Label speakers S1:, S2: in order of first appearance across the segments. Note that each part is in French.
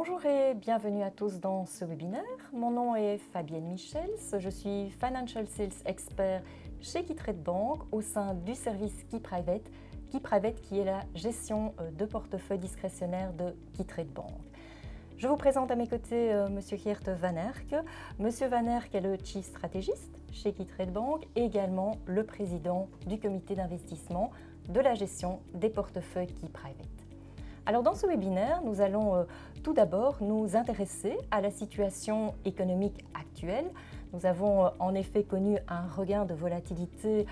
S1: Bonjour et bienvenue à tous dans ce webinaire. Mon nom est Fabienne Michels, je suis Financial Sales Expert chez KeyTrade Bank au sein du service KeyPrivate qui est la gestion de portefeuille discrétionnaire de KeyTrade Bank. Je vous présente à mes côtés M. Geert Van Erck. M. Van Erck est le Chief Stratégiste chez KeyTrade Bank et également le président du comité d'investissement de la gestion des portefeuilles KeyPrivate. Alors dans ce webinaire, nous allons tout d'abord nous intéresser à la situation économique actuelle. Nous avons en effet connu un regain de volatilité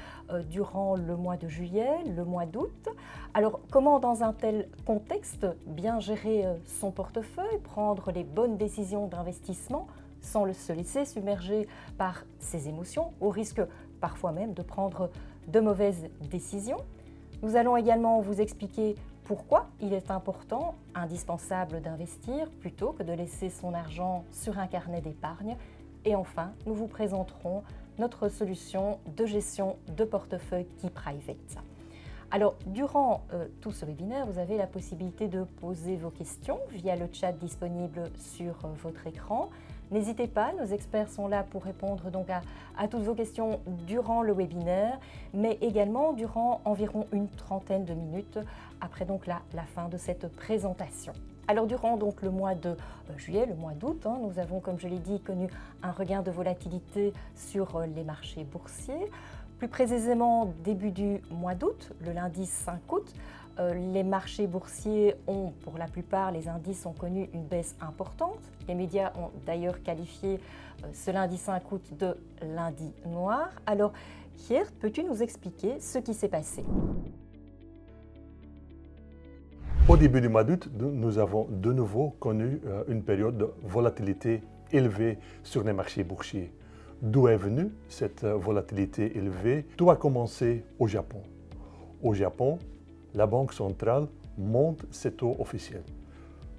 S1: durant le mois de juillet, le mois d'août. Alors comment dans un tel contexte bien gérer son portefeuille, prendre les bonnes décisions d'investissement sans se laisser submerger par ses émotions, au risque parfois même de prendre de mauvaises décisions. Nous allons également vous expliquer pourquoi il est important, indispensable d'investir plutôt que de laisser son argent sur un carnet d'épargne. Et enfin, nous vous présenterons notre solution de gestion de portefeuille KeyPrivate. Alors, durant tout ce webinaire, vous avez la possibilité de poser vos questions via le chat disponible sur votre écran. N'hésitez pas, nos experts sont là pour répondre donc à toutes vos questions durant le webinaire, mais également durant environ une trentaine de minutes après donc la fin de cette présentation. Alors durant donc le mois de juillet, le mois d'août, nous avons, comme je l'ai dit, connu un regain de volatilité sur les marchés boursiers. Plus précisément, début du mois d'août, le lundi 5 août, les marchés boursiers ont, pour la plupart, les indices ont connu une baisse importante. Les médias ont d'ailleurs qualifié ce lundi 5 août de lundi noir. Alors, Geert, peux-tu nous expliquer ce qui s'est passé?
S2: Au début du mois d'août, nous avons de nouveau connu une période de volatilité élevée sur les marchés boursiers. D'où est venue cette volatilité élevée? Tout a commencé au Japon. Au Japon, la Banque centrale monte ses taux officiels.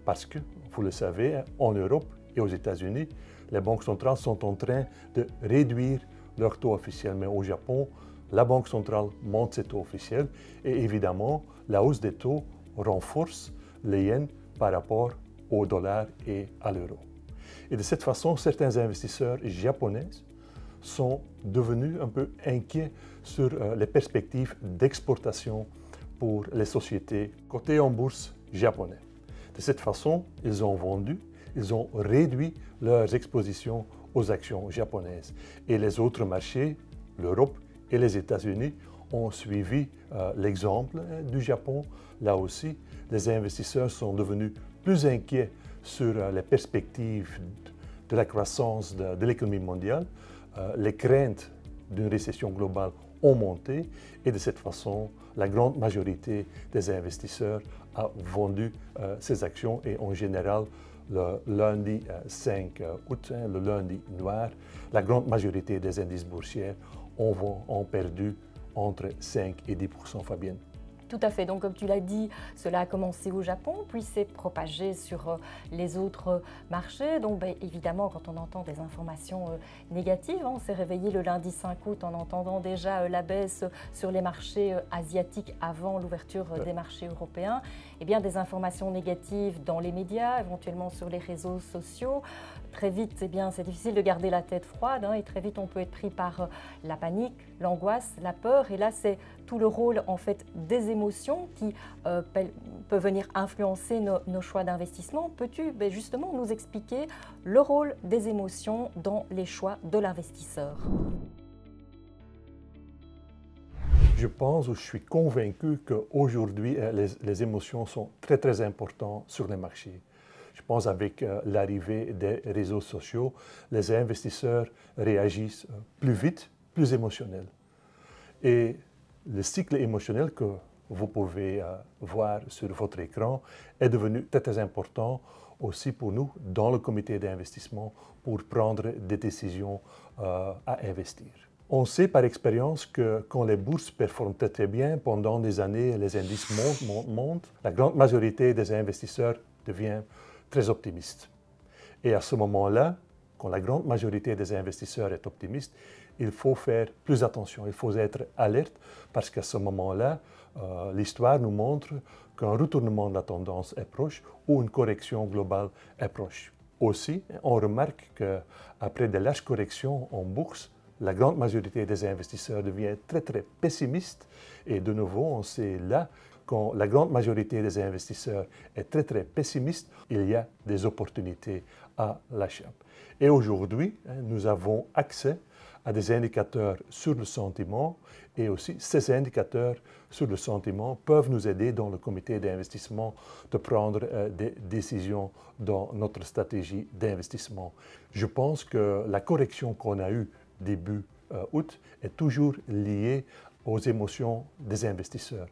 S2: Parce que, vous le savez, en Europe et aux États-Unis, les banques centrales sont en train de réduire leurs taux officiels. Mais au Japon, la Banque centrale monte ses taux officiels et évidemment, la hausse des taux renforce les yens par rapport au dollar et à l'euro. Et de cette façon, certains investisseurs japonais sont devenus un peu inquiets sur les perspectives d'exportation pour les sociétés cotées en bourse japonaises. De cette façon, ils ont vendu, ils ont réduit leurs expositions aux actions japonaises. Et les autres marchés, l'Europe et les États-Unis, ont suivi l'exemple du Japon. Là aussi, les investisseurs sont devenus plus inquiets sur les perspectives de la croissance de l'économie mondiale. Les craintes d'une récession globale ont monté et de cette façon, la grande majorité des investisseurs a vendu ces actions et en général, le lundi 5 août, le lundi noir, la grande majorité des indices boursiers ont perdu entre 5 et 10%, Fabienne.
S1: Tout à fait. Donc, comme tu l'as dit, cela a commencé au Japon, puis s'est propagé sur les autres marchés. Donc, évidemment, quand on entend des informations négatives, on s'est réveillé le lundi 5 août en entendant déjà la baisse sur les marchés asiatiques avant l'ouverture des marchés européens. Eh bien, des informations négatives dans les médias, éventuellement sur les réseaux sociaux. Très vite, eh bien, c'est difficile de garder la tête froide et très vite, on peut être pris par la panique, l'angoisse, la peur. Et là, c'est tout le rôle en fait des émotions qui peuvent venir influencer nos choix d'investissement. Peux-tu justement nous expliquer le rôle des émotions dans les choix de l'investisseur?
S2: Je pense ou je suis convaincu qu'aujourd'hui, les émotions sont très importantes sur les marchés. Je pense avec l'arrivée des réseaux sociaux, les investisseurs réagissent plus vite, plus émotionnels. Et le cycle émotionnel que vous pouvez voir sur votre écran est devenu très important aussi pour nous dans le comité d'investissement pour prendre des décisions à investir. On sait par expérience que quand les bourses performent très bien, pendant des années, les indices montent, la grande majorité des investisseurs devient très optimiste. Et à ce moment-là, quand la grande majorité des investisseurs est optimiste, il faut faire plus attention, il faut être alerte parce qu'à ce moment-là, l'histoire nous montre qu'un retournement de la tendance est proche ou une correction globale est proche. Aussi, on remarque qu'après de larges corrections en bourse, la grande majorité des investisseurs devient très pessimiste et de nouveau, on sait là, quand la grande majorité des investisseurs est très pessimiste, il y a des opportunités à l'achat. Et aujourd'hui, nous avons accès à des indicateurs sur le sentiment et aussi ces indicateurs sur le sentiment peuvent nous aider dans le comité d'investissement de prendre des décisions dans notre stratégie d'investissement. Je pense que la correction qu'on a eue début août est toujours liée aux émotions des investisseurs.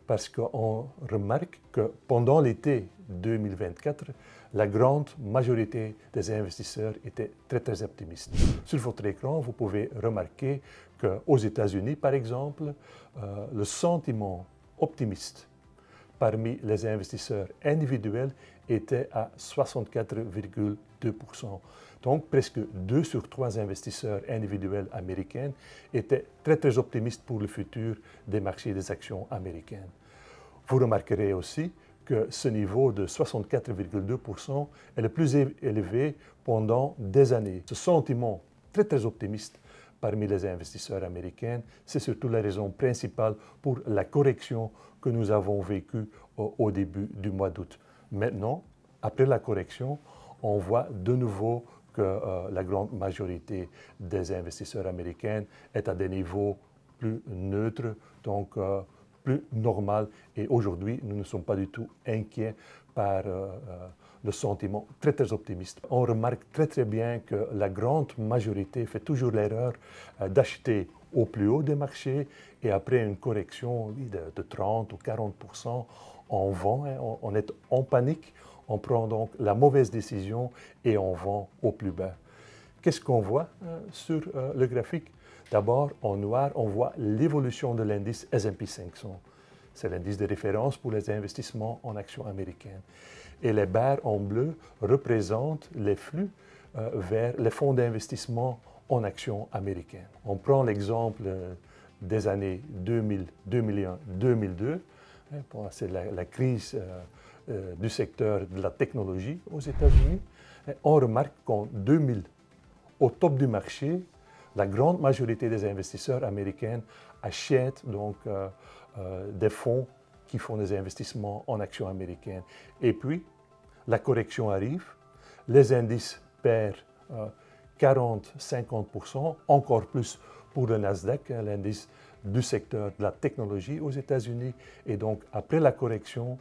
S2: Parce qu'on remarque que pendant l'été 2024, la grande majorité des investisseurs étaient très optimistes. Sur votre écran, vous pouvez remarquer qu'aux États-Unis, par exemple, le sentiment optimiste parmi les investisseurs individuels était à 64,2%. Donc, presque 2 sur 3 investisseurs individuels américains étaient très optimistes pour le futur des marchés des actions américaines. Vous remarquerez aussi que ce niveau de 64,2% est le plus élevé pendant des années. Ce sentiment très optimiste parmi les investisseurs américains, c'est surtout la raison principale pour la correction que nous avons vécue au début du mois d'août. Maintenant, après la correction, on voit de nouveau que la grande majorité des investisseurs américains est à des niveaux plus neutres, donc plus normal. Et aujourd'hui, nous ne sommes pas du tout inquiets par le sentiment très optimiste. On remarque très bien que la grande majorité fait toujours l'erreur d'acheter au plus haut des marchés et après une correction de 30 ou 40%, on vend, on est en panique, on prend donc la mauvaise décision et on vend au plus bas. Qu'est-ce qu'on voit sur le graphique? D'abord, en noir, on voit l'évolution de l'indice S&P 500. C'est l'indice de référence pour les investissements en actions américaines. Et les barres en bleu représentent les flux vers les fonds d'investissement en actions américaines. On prend l'exemple des années 2000, 2001, 2002. C'est la crise du secteur de la technologie aux États-Unis. On remarque qu'en 2000, au top du marché, la grande majorité des investisseurs américains achètent donc des fonds qui font des investissements en actions américaines. Et puis, la correction arrive, les indices perdent 40-50%, encore plus pour le Nasdaq, l'indice du secteur de la technologie aux États-Unis. Et donc, après la correction,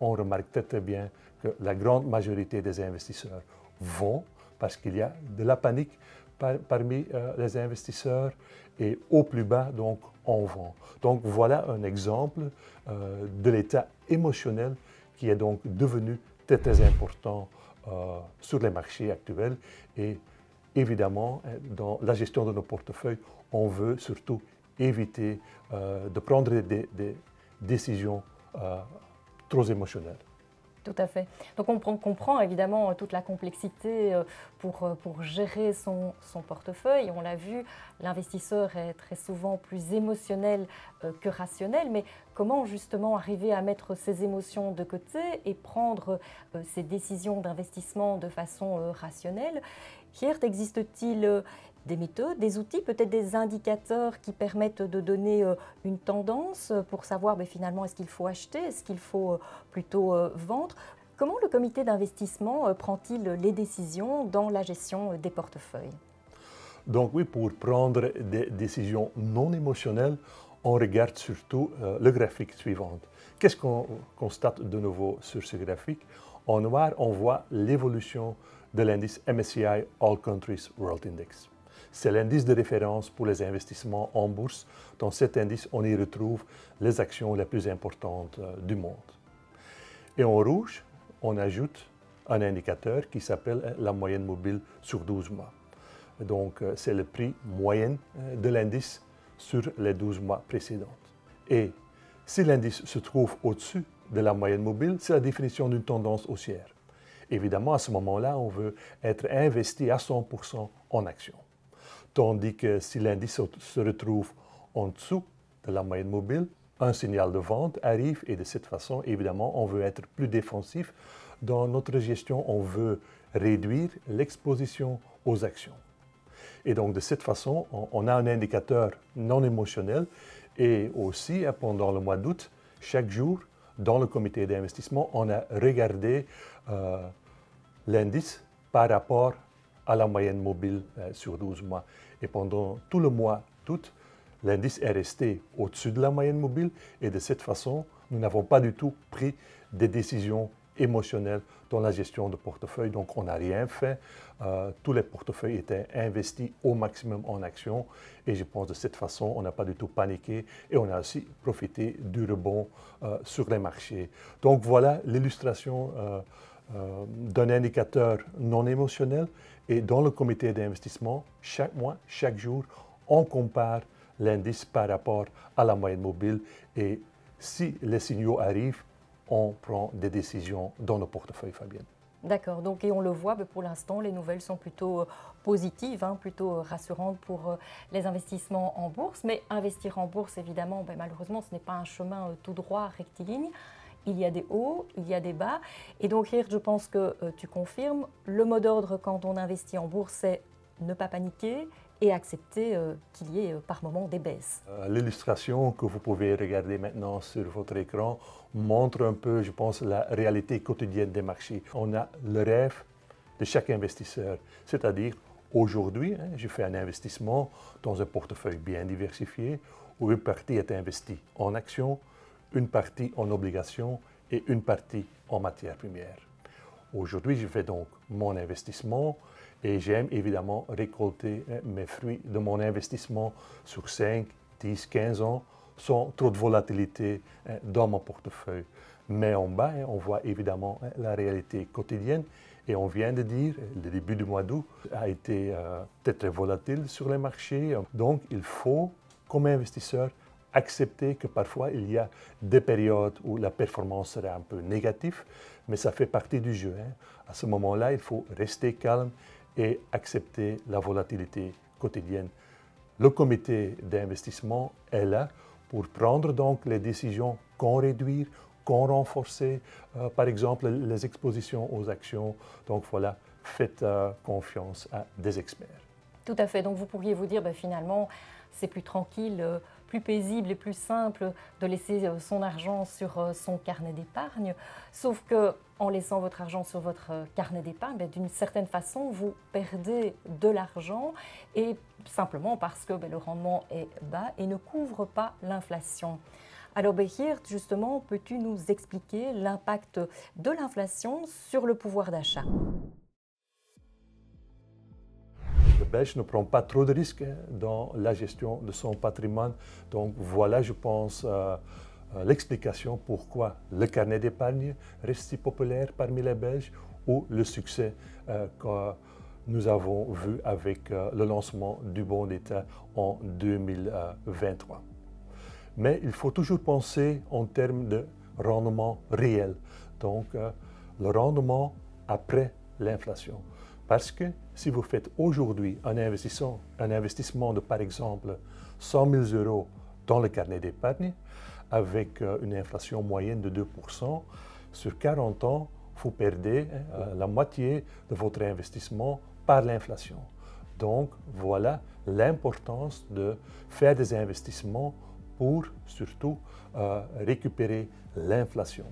S2: on remarque très bien que la grande majorité des investisseurs vont parce qu'il y a de la panique parmi les investisseurs et au plus bas, donc, on vend. Donc, voilà un exemple de l'état émotionnel qui est donc devenu très important sur les marchés actuels et évidemment, dans la gestion de nos portefeuilles, on veut surtout éviter de prendre des décisions trop émotionnelles.
S1: Tout à fait. Donc on comprend évidemment toute la complexité pour gérer son portefeuille. On l'a vu, l'investisseur est très souvent plus émotionnel que rationnel, mais comment justement arriver à mettre ses émotions de côté et prendre ses décisions d'investissement de façon rationnelle? Geert, existe-t-il des méthodes, des outils, peut-être des indicateurs qui permettent de donner une tendance pour savoir finalement est-ce qu'il faut acheter, est-ce qu'il faut plutôt vendre? Comment le comité d'investissement prend-il les décisions dans la gestion des portefeuilles?
S2: Donc oui, pour prendre des décisions non émotionnelles, on regarde surtout le graphique suivant. Qu'est-ce qu'on constate de nouveau sur ce graphique? En noir, on voit l'évolution de l'indice MSCI All Countries World Index. C'est l'indice de référence pour les investissements en bourse. Dans cet indice, on y retrouve les actions les plus importantes du monde. Et en rouge, on ajoute un indicateur qui s'appelle la moyenne mobile sur 12 mois. Donc, c'est le prix moyen de l'indice sur les 12 mois précédents. Et si l'indice se trouve au-dessus de la moyenne mobile, c'est la définition d'une tendance haussière. Évidemment, à ce moment-là, on veut être investi à 100% en actions. tandis que si l'indice se retrouve en dessous de la moyenne mobile, un signal de vente arrive et de cette façon, évidemment, on veut être plus défensif. Dans notre gestion, on veut réduire l'exposition aux actions. Et donc, de cette façon, on a un indicateur non émotionnel et aussi, pendant le mois d'août, chaque jour, dans le comité d'investissement, on a regardé l'indice par rapport à la moyenne mobile sur 12 mois. Et pendant tout le mois d'août, l'indice est resté au-dessus de la moyenne mobile et de cette façon, nous n'avons pas du tout pris des décisions émotionnelles dans la gestion de portefeuille. Donc, on n'a rien fait. Tous les portefeuilles étaient investis au maximum en actions et je pense de cette façon, on n'a pas du tout paniqué et on a aussi profité du rebond sur les marchés. Donc, voilà l'illustration d'un indicateur non émotionnel et dans le comité d'investissement, chaque mois, chaque jour, on compare l'indice par rapport à la moyenne mobile et si les signaux arrivent, on prend des décisions dans nos portefeuilles, Fabienne.
S1: D'accord, donc et on le voit, pour l'instant, les nouvelles sont plutôt positives, plutôt rassurantes pour les investissements en bourse. Mais investir en bourse, évidemment, malheureusement, ce n'est pas un chemin tout droit, rectiligne. Il y a des hauts, il y a des bas. Et donc, Geert, je pense que tu confirmes, le mot d'ordre quand on investit en bourse, c'est ne pas paniquer et accepter qu'il y ait par moments des baisses.
S2: L'illustration que vous pouvez regarder maintenant sur votre écran montre un peu, je pense, la réalité quotidienne des marchés. On a le rêve de chaque investisseur, c'est-à-dire aujourd'hui, je fais un investissement dans un portefeuille bien diversifié où une partie est investie en actions, une partie en obligations et une partie en matières premières. Aujourd'hui, je fais donc mon investissement et j'aime évidemment récolter mes fruits de mon investissement sur 5, 10, 15 ans sans trop de volatilité dans mon portefeuille. Mais en bas, on voit évidemment la réalité quotidienne et on vient de dire, le début du mois d'août a été très volatile sur les marchés. Donc, il faut, comme investisseur, accepter que parfois il y a des périodes où la performance sera un peu négative, mais ça fait partie du jeu. À ce moment-là, il faut rester calme et accepter la volatilité quotidienne. Le comité d'investissement est là pour prendre donc les décisions qu'on réduire, qu'on renforcer, par exemple les expositions aux actions. Donc voilà, faites confiance à des experts.
S1: Tout à fait, donc vous pourriez vous dire finalement c'est plus tranquille, plus paisible et plus simple de laisser son argent sur son carnet d'épargne. Sauf qu'en laissant votre argent sur votre carnet d'épargne, d'une certaine façon, vous perdez de l'argent et simplement parce que le rendement est bas et ne couvre pas l'inflation. Alors Geert, justement, peux-tu nous expliquer l'impact de l'inflation sur le pouvoir d'achat ?
S2: Le Belge ne prend pas trop de risques dans la gestion de son patrimoine. Donc voilà, je pense, l'explication pourquoi le carnet d'épargne reste si populaire parmi les Belges ou le succès que nous avons vu avec le lancement du bon d'État en 2023. Mais il faut toujours penser en termes de rendement réel, donc le rendement après l'inflation. Parce que si vous faites aujourd'hui un investissement de, par exemple, 100 000 € dans le carnet d'épargne, avec une inflation moyenne de 2%, sur 40 ans, vous perdez la moitié de votre investissement par l'inflation. Donc, voilà l'importance de faire des investissements pour surtout récupérer l'inflation.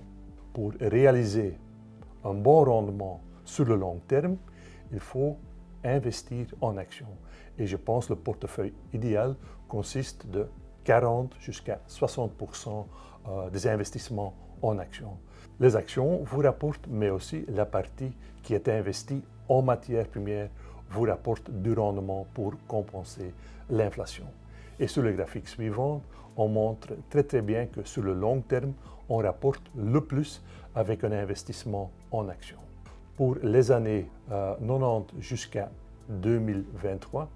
S2: Pour réaliser un bon rendement sur le long terme, il faut investir en actions. Et je pense que le portefeuille idéal consiste de 40 jusqu'à 60% des investissements en actions. Les actions vous rapportent, mais aussi la partie qui est investie en matières premières vous rapporte du rendement pour compenser l'inflation. Et sur le graphique suivant, on montre très bien que sur le long terme, on rapporte le plus avec un investissement en actions. Pour les années 90 jusqu'à 2023,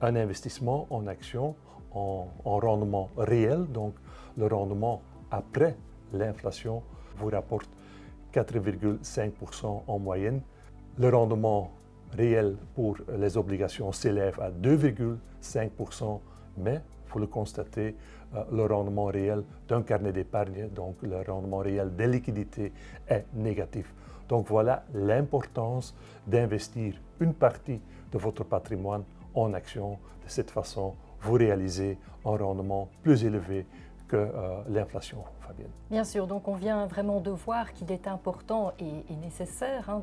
S2: un investissement en actions en rendement réel, donc le rendement après l'inflation, vous rapporte 4,5% en moyenne. Le rendement réel pour les obligations s'élève à 2,5%, mais il faut le constater, le rendement réel d'un carnet d'épargne, donc le rendement réel des liquidités, est négatif. Donc voilà l'importance d'investir une partie de votre patrimoine en actions. De cette façon, vous réalisez un rendement plus élevé que l'inflation, Fabienne.
S1: Bien sûr, donc on vient vraiment de voir qu'il est important et nécessaire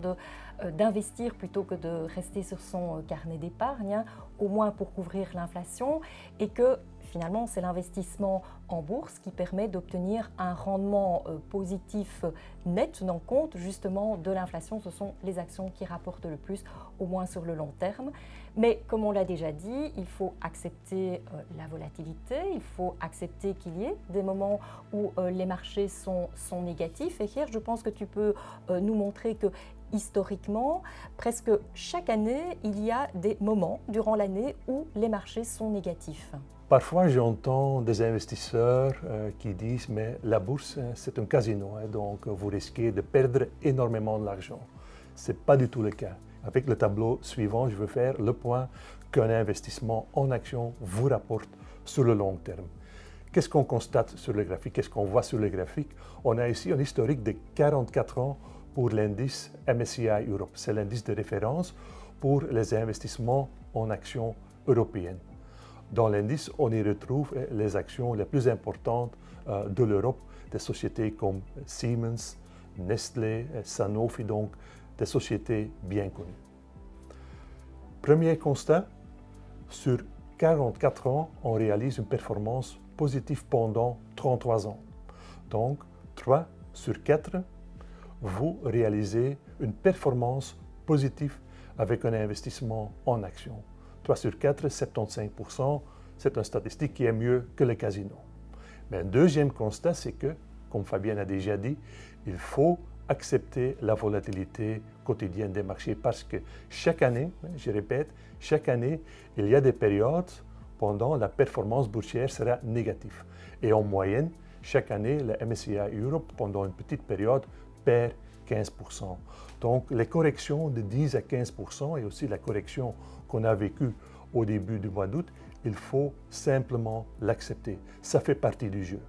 S1: d'investir plutôt que de rester sur son carnet d'épargne, au moins pour couvrir l'inflation, et que finalement c'est l'investissement en bourse qui permet d'obtenir un rendement positif net tenant compte justement de l'inflation. Ce sont les actions qui rapportent le plus, au moins sur le long terme. Mais comme on l'a déjà dit, il faut accepter la volatilité, il faut accepter qu'il y ait des moments où les marchés sont négatifs. Et hier, je pense que tu peux nous montrer que historiquement, presque chaque année, il y a des moments durant l'année où les marchés sont négatifs.
S2: Parfois, j'entends des investisseurs qui disent « mais la bourse, c'est un casino, donc vous risquez de perdre énormément d'argent ». Ce n'est pas du tout le cas. Avec le tableau suivant, je veux faire le point qu'un investissement en action vous rapporte sur le long terme. Qu'est-ce qu'on constate sur le graphique? Qu'est-ce qu'on voit sur le graphique? On a ici un historique de 44 ans pour l'indice MSCI Europe. C'est l'indice de référence pour les investissements en actions européennes. Dans l'indice, on y retrouve les actions les plus importantes de l'Europe, des sociétés comme Siemens, Nestlé, Sanofi, donc des sociétés bien connues. Premier constat, sur 44 ans, on réalise une performance positive pendant 33 ans. Donc, 3 sur 4, vous réalisez une performance positive avec un investissement en actions. 3 sur 4, 75%, c'est une statistique qui est mieux que le casino. Mais un deuxième constat, c'est que, comme Fabienne a déjà dit, il faut accepter la volatilité quotidienne des marchés parce que chaque année, je répète, chaque année, il y a des périodes pendant la performance boursière sera négative. Et en moyenne, chaque année, le MSCI Europe, pendant une petite période, perd 15%. Donc, les corrections de 10 à 15% et aussi la correction qu'on a vécue au début du mois d'août, il faut simplement l'accepter. Ça fait partie du jeu.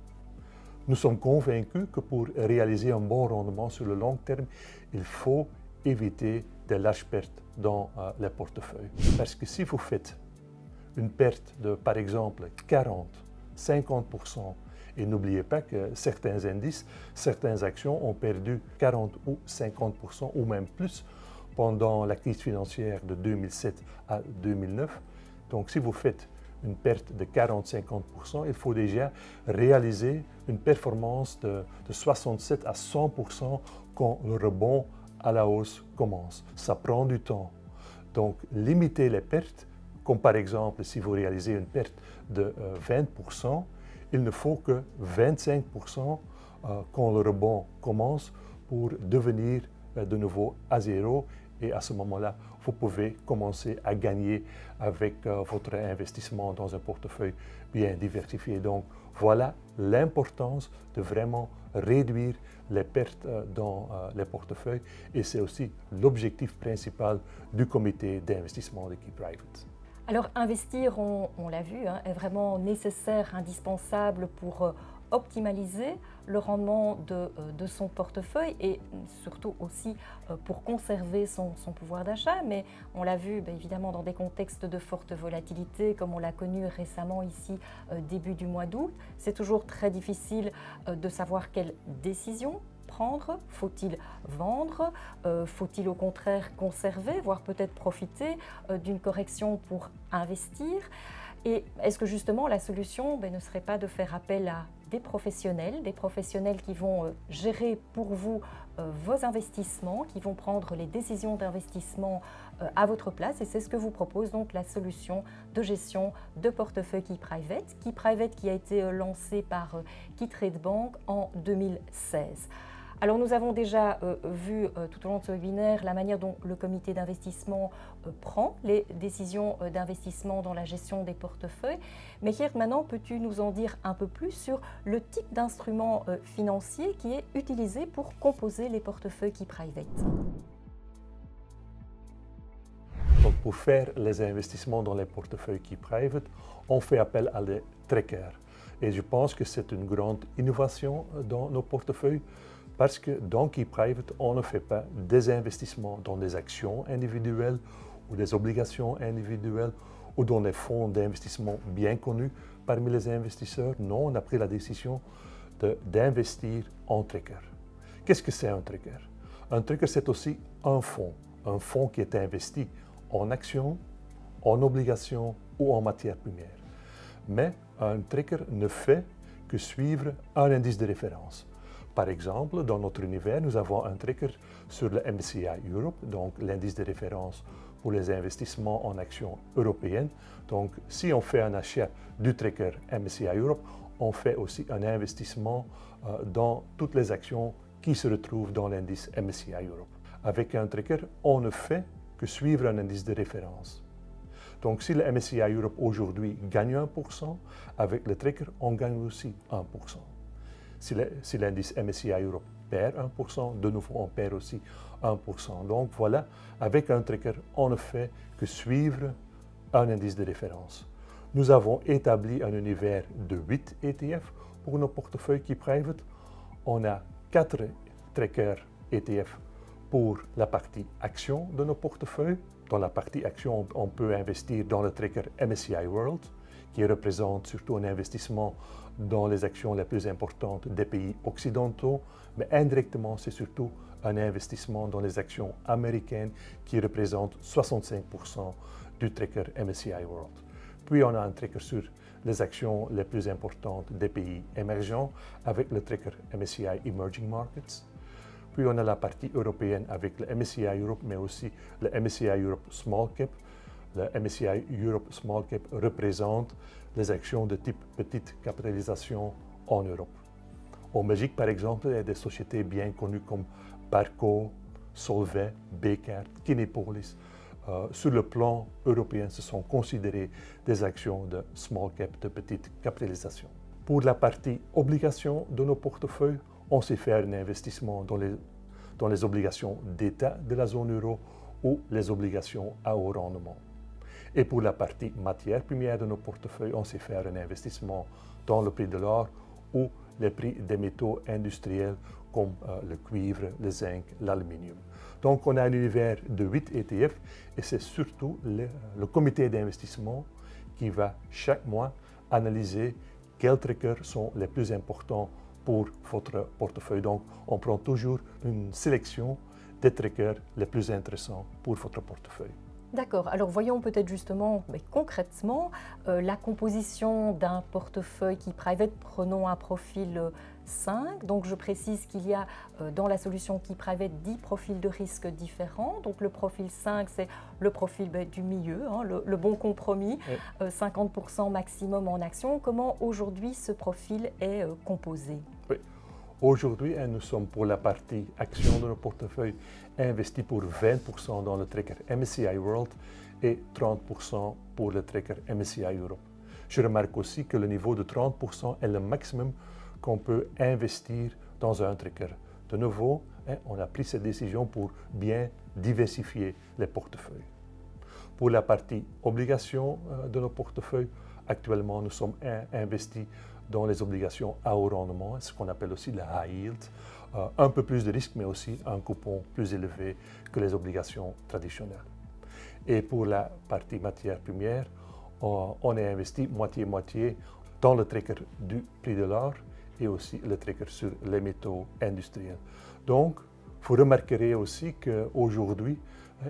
S2: Nous sommes convaincus que pour réaliser un bon rendement sur le long terme, il faut éviter de larges pertes dans les portefeuilles. Parce que si vous faites une perte de, par exemple, 40, 50%, et n'oubliez pas que certains indices, certaines actions ont perdu 40 ou 50% ou même plus pendant la crise financière de 2007 à 2009. Donc si vous faites une perte de 40-50%, il faut déjà réaliser une performance de 67 à 100% quand le rebond à la hausse commence. Ça prend du temps. Donc limiter les pertes, comme par exemple si vous réalisez une perte de 20%, il ne faut que 25% quand le rebond commence pour devenir de nouveau à zéro. Et à ce moment-là, vous pouvez commencer à gagner avec votre investissement dans un portefeuille bien diversifié. Donc voilà l'importance de vraiment réduire les pertes dans les portefeuilles et c'est aussi l'objectif principal du comité d'investissement de KeyPrivate.
S1: Alors investir, on l'a vu, est vraiment nécessaire, indispensable pour optimaliser le rendement de son portefeuille et surtout aussi pour conserver son pouvoir d'achat. Mais on l'a vu évidemment dans des contextes de forte volatilité comme on l'a connu récemment ici début du mois d'août. C'est toujours très difficile de savoir quelle décision prendre. Faut-il vendre? Faut-il au contraire conserver, voire peut-être profiter d'une correction pour investir? Et est-ce que justement la solution ne serait pas de faire appel à des professionnels qui vont gérer pour vous vos investissements, qui vont prendre les décisions d'investissement à votre place, et c'est ce que vous propose donc la solution de gestion de portefeuille KeyPrivate qui a été lancée par KeyTradeBank en 2016. Alors nous avons déjà vu tout au long de ce webinaire la manière dont le comité d'investissement prend les décisions d'investissement dans la gestion des portefeuilles. Mais Geert, maintenant, peux-tu nous en dire un peu plus sur le type d'instrument financier qui est utilisé pour composer les portefeuilles KeyPrivate ?
S2: pour faire les investissements dans les portefeuilles key private, on fait appel à des trackers. Et je pense que c'est une grande innovation dans nos portefeuilles parce que dans key private, on ne fait pas des investissements dans des actions individuelles ou des obligations individuelles ou dans des fonds d'investissement bien connus parmi les investisseurs. Non, on a pris la décision d'investir en tracker. Qu'est-ce que c'est un tracker? Un tracker, c'est aussi un fonds qui est investi en actions, en obligations ou en matières premières. Mais un tracker ne fait que suivre un indice de référence. Par exemple, dans notre univers, nous avons un tracker sur le MSCI Europe, donc l'indice de référence pour les investissements en actions européennes. Donc, si on fait un achat du tracker MSCI Europe, on fait aussi un investissement dans toutes les actions qui se retrouvent dans l'indice MSCI Europe. Avec un tracker, on ne fait que suivre un indice de référence. Donc, si le MSCI Europe aujourd'hui gagne 1%, avec le tracker, on gagne aussi 1%. Si l'indice MSCI Europe perd 1%, de nouveau, on perd aussi 1%. Donc, voilà, avec un tracker, on ne fait que suivre un indice de référence. Nous avons établi un univers de 8 ETF pour nos portefeuilles key private. On a 4 trackers ETF pour la partie action de nos portefeuilles. Dans la partie action, on peut investir dans le tracker MSCI World, qui représente surtout un investissement dans les actions les plus importantes des pays occidentaux, mais indirectement, c'est surtout un investissement dans les actions américaines qui représentent 65% du tracker MSCI World. Puis on a un tracker sur les actions les plus importantes des pays émergents avec le tracker MSCI Emerging Markets. Puis on a la partie européenne avec le MSCI Europe, mais aussi le MSCI Europe Small Cap. Le MSCI Europe Small Cap représente les actions de type petite capitalisation en Europe. En Belgique, par exemple, il y a des sociétés bien connues comme Barco, Solvay, Bekaert, Kinepolis. Sur le plan européen, ce sont considérées des actions de small cap, de petite capitalisation. Pour la partie obligations de nos portefeuilles, on sait faire un investissement dans les obligations d'État de la zone euro ou les obligations à haut rendement. Et pour la partie matière première de nos portefeuilles, on sait faire un investissement dans le prix de l'or ou les prix des métaux industriels comme le cuivre, le zinc, l'aluminium. Donc on a un univers de 8 ETF et c'est surtout le comité d'investissement qui va chaque mois analyser quels trackers sont les plus importants pour votre portefeuille. Donc on prend toujours une sélection des trackers les plus intéressants pour votre portefeuille.
S1: D'accord, alors voyons peut-être justement, mais concrètement, la composition d'un portefeuille key private. Prenons un profil 5, donc je précise qu'il y a dans la solution key private 10 profils de risque différents. Donc le profil 5, c'est le profil du milieu, hein, le bon compromis, oui. 50% maximum en actions. Comment aujourd'hui ce profil est composé?
S2: Oui. Aujourd'hui, nous sommes pour la partie action de nos portefeuilles investis pour 20% dans le tracker MSCI World et 30% pour le tracker MSCI Europe. Je remarque aussi que le niveau de 30% est le maximum qu'on peut investir dans un tracker. De nouveau, on a pris cette décision pour bien diversifier les portefeuilles. Pour la partie obligations de nos portefeuilles, actuellement, nous sommes investis dans les obligations à haut rendement, ce qu'on appelle aussi la high yield, un peu plus de risque, mais aussi un coupon plus élevé que les obligations traditionnelles. Et pour la partie matière première, on est investi moitié-moitié dans le tracker du prix de l'or et aussi le tracker sur les métaux industriels. Donc, vous remarquerez aussi qu'aujourd'hui,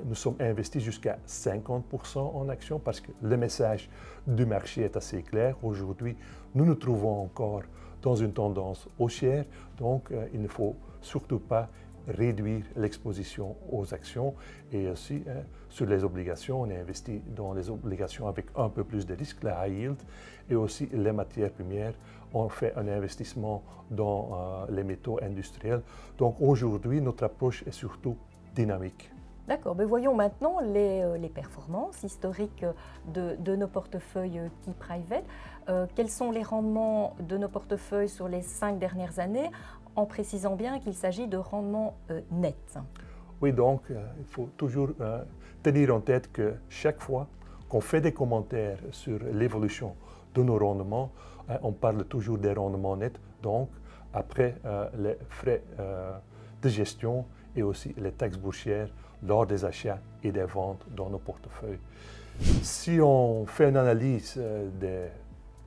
S2: nous sommes investis jusqu'à 50% en actions parce que le message du marché est assez clair. Aujourd'hui, nous nous trouvons encore dans une tendance haussière, donc il ne faut surtout pas réduire l'exposition aux actions. Et aussi, sur les obligations, on est investi dans les obligations avec un peu plus de risque, la high yield, et aussi les matières premières. On fait un investissement dans les métaux industriels. Donc aujourd'hui, notre approche est surtout dynamique.
S1: D'accord, mais voyons maintenant les performances historiques de nos portefeuilles key private. Quels sont les rendements de nos portefeuilles sur les 5 dernières années, en précisant bien qu'il s'agit de rendements nets?
S2: Oui, donc il faut toujours tenir en tête que chaque fois qu'on fait des commentaires sur l'évolution de nos rendements, on parle toujours des rendements nets, donc après les frais de gestion et aussi les taxes boursières lors des achats et des ventes dans nos portefeuilles. Si on fait une analyse des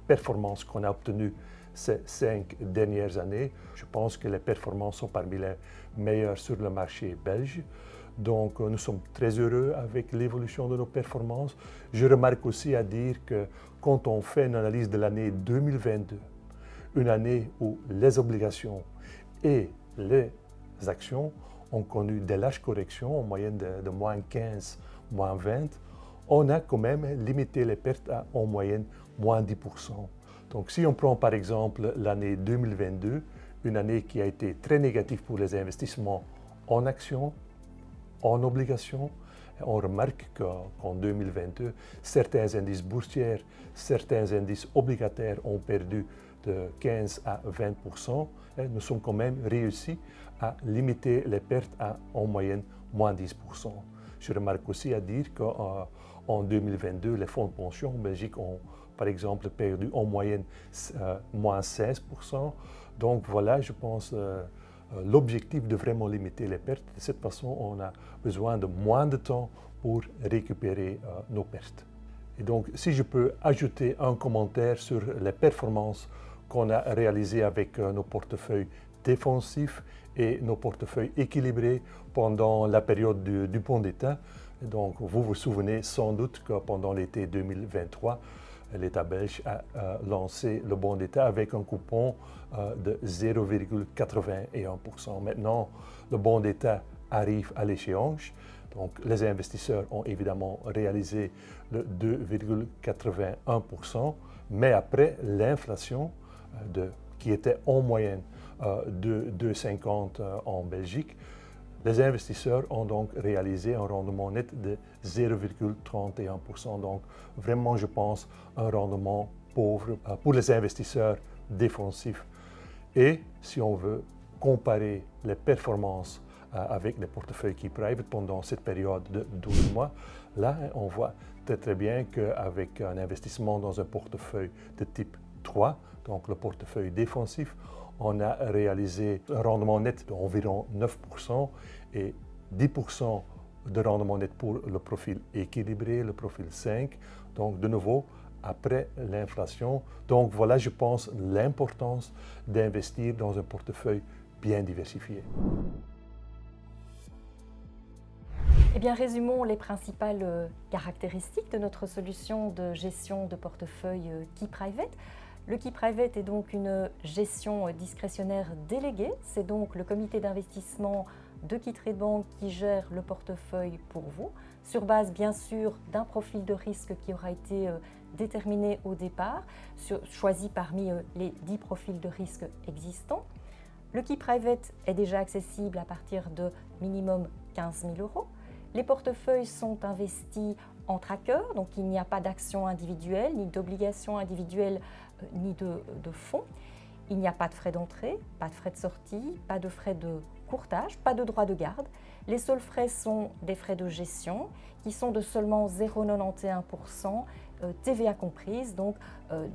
S2: performances qu'on a obtenues ces 5 dernières années, je pense que les performances sont parmi les meilleures sur le marché belge. Donc nous sommes très heureux avec l'évolution de nos performances. Je remarque aussi à dire que quand on fait une analyse de l'année 2022, une année où les obligations et les actions ont connu des lâches corrections en moyenne de moins 15, moins 20, on a quand même limité les pertes à en moyenne moins 10%. Donc si on prend par exemple l'année 2022, une année qui a été très négative pour les investissements en actions, en obligations, on remarque qu'en 2022, certains indices boursiers, certains indices obligataires ont perdu de 15 à 20%. Nous sommes quand même réussi à limiter les pertes à en moyenne moins 10%. Je remarque aussi à dire qu'en 2022, les fonds de pension en Belgique ont par exemple perdu en moyenne moins 16%. Donc voilà, je pense, l'objectif de vraiment limiter les pertes. De cette façon, on a besoin de moins de temps pour récupérer nos pertes. Et donc, si je peux ajouter un commentaire sur les performances qu'on a réalisées avec nos portefeuilles défensifs et nos portefeuilles équilibrés pendant la période du bon d'État. Donc, vous vous souvenez sans doute que pendant l'été 2023, l'État belge a lancé le bon d'État avec un coupon de 0,81%. Maintenant, le bon d'État arrive à l'échéance. Donc, les investisseurs ont évidemment réalisé le 2,81%, mais après l'inflation qui était en moyenne de 2,50 en Belgique, les investisseurs ont donc réalisé un rendement net de 0,31%. Donc vraiment, je pense, un rendement pauvre pour les investisseurs défensifs. Et si on veut comparer les performances avec les portefeuilles Key Private pendant cette période de 12 mois, là, on voit très bien qu'avec un investissement dans un portefeuille de type 3, donc le portefeuille défensif, on a réalisé un rendement net d'environ 9% et 10% de rendement net pour le profil équilibré, le profil 5. Donc de nouveau, après l'inflation. Donc voilà, je pense, l'importance d'investir dans un portefeuille bien diversifié.
S1: Eh bien, résumons les principales caractéristiques de notre solution de gestion de portefeuille Key Private. Le Key Private est donc une gestion discrétionnaire déléguée. C'est donc le comité d'investissement de Key Trade Bank qui gère le portefeuille pour vous, sur base bien sûr d'un profil de risque qui aura été déterminé au départ, choisi parmi les 10 profils de risque existants. Le Key Private est déjà accessible à partir de minimum 15 000 €. Les portefeuilles sont investis en tracker, donc il n'y a pas d'actions individuelles, ni d'obligations individuelles, ni de fonds. Il n'y a pas de frais d'entrée, pas de frais de sortie, pas de frais de courtage, pas de droit de garde. Les seuls frais sont des frais de gestion qui sont de seulement 0,91%, TVA comprise, donc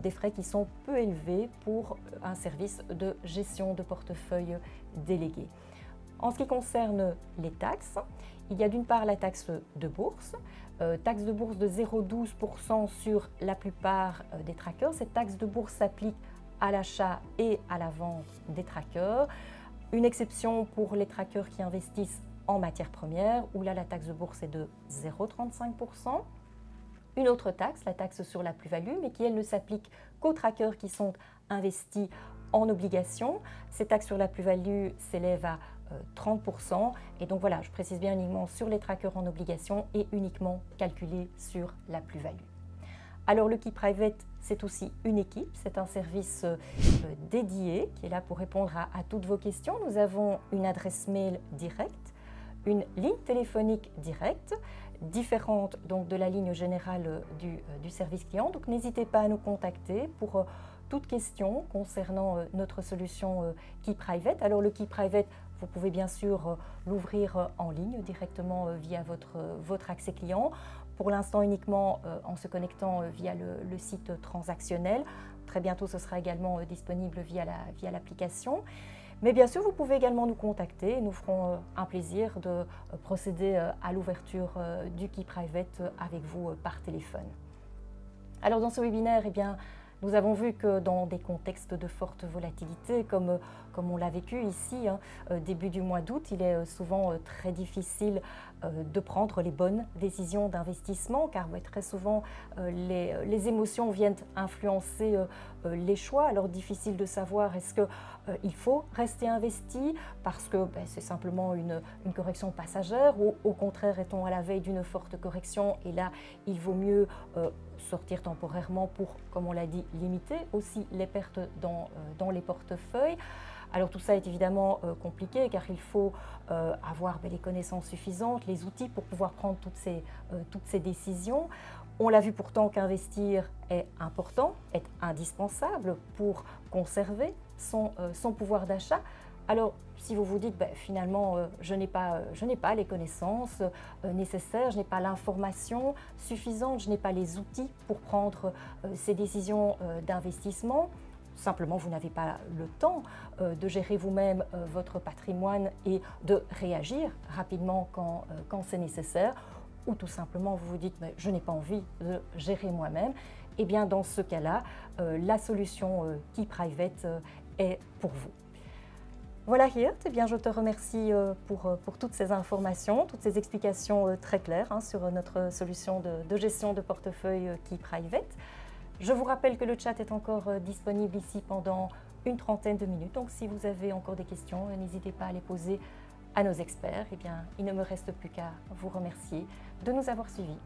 S1: des frais qui sont peu élevés pour un service de gestion de portefeuille délégué. En ce qui concerne les taxes, il y a d'une part la taxe de bourse de 0,12% sur la plupart des trackers. Cette taxe de bourse s'applique à l'achat et à la vente des trackers. Une exception pour les trackers qui investissent en matières premières, où là la taxe de bourse est de 0,35%. Une autre taxe, la taxe sur la plus-value, mais qui elle ne s'applique qu'aux trackers qui sont investis en obligations. Cette taxe sur la plus-value s'élève à 30%. Et donc voilà, je précise bien uniquement sur les trackers en obligations et uniquement calculé sur la plus-value. Alors le Key Private, c'est aussi une équipe, c'est un service dédié qui est là pour répondre à toutes vos questions. Nous avons une adresse mail directe, une ligne téléphonique directe, différente donc de la ligne générale du service client. Donc n'hésitez pas à nous contacter pour toute question concernant notre solution Key Private. Alors le Key Private, vous pouvez bien sûr l'ouvrir en ligne directement via votre accès client. Pour l'instant uniquement en se connectant via le site transactionnel. Très bientôt ce sera également disponible via l'application. Mais bien sûr vous pouvez également nous contacter. Nous ferons un plaisir de procéder à l'ouverture du Key Private avec vous par téléphone. Alors dans ce webinaire, eh bien, nous avons vu que dans des contextes de forte volatilité, comme on l'a vécu ici, début du mois d'août, il est souvent très difficile de prendre les bonnes décisions d'investissement, car très souvent les émotions viennent influencer les choix. Alors difficile de savoir est-ce qu'il faut rester investi parce que c'est simplement une correction passagère, ou au contraire est-on à la veille d'une forte correction et là il vaut mieux sortir temporairement pour, comme on l'a dit, limiter aussi les pertes dans les portefeuilles. Alors tout ça est évidemment compliqué car il faut avoir les connaissances suffisantes, les outils pour pouvoir prendre toutes ces décisions. On l'a vu pourtant qu'investir est important, est indispensable pour conserver son pouvoir d'achat. Alors, si vous vous dites, finalement, je n'ai pas les connaissances nécessaires, je n'ai pas l'information suffisante, je n'ai pas les outils pour prendre ces décisions d'investissement, simplement vous n'avez pas le temps de gérer vous-même votre patrimoine et de réagir rapidement quand c'est nécessaire, ou tout simplement vous vous dites, je n'ai pas envie de gérer moi-même, et bien dans ce cas-là, la solution Key Private est pour vous. Voilà Geert, eh bien, je te remercie pour toutes ces informations, toutes ces explications très claires sur notre solution de gestion de portefeuille Key Private. Je vous rappelle que le chat est encore disponible ici pendant une trentaine de minutes, donc si vous avez encore des questions, n'hésitez pas à les poser à nos experts. Eh bien, il ne me reste plus qu'à vous remercier de nous avoir suivis.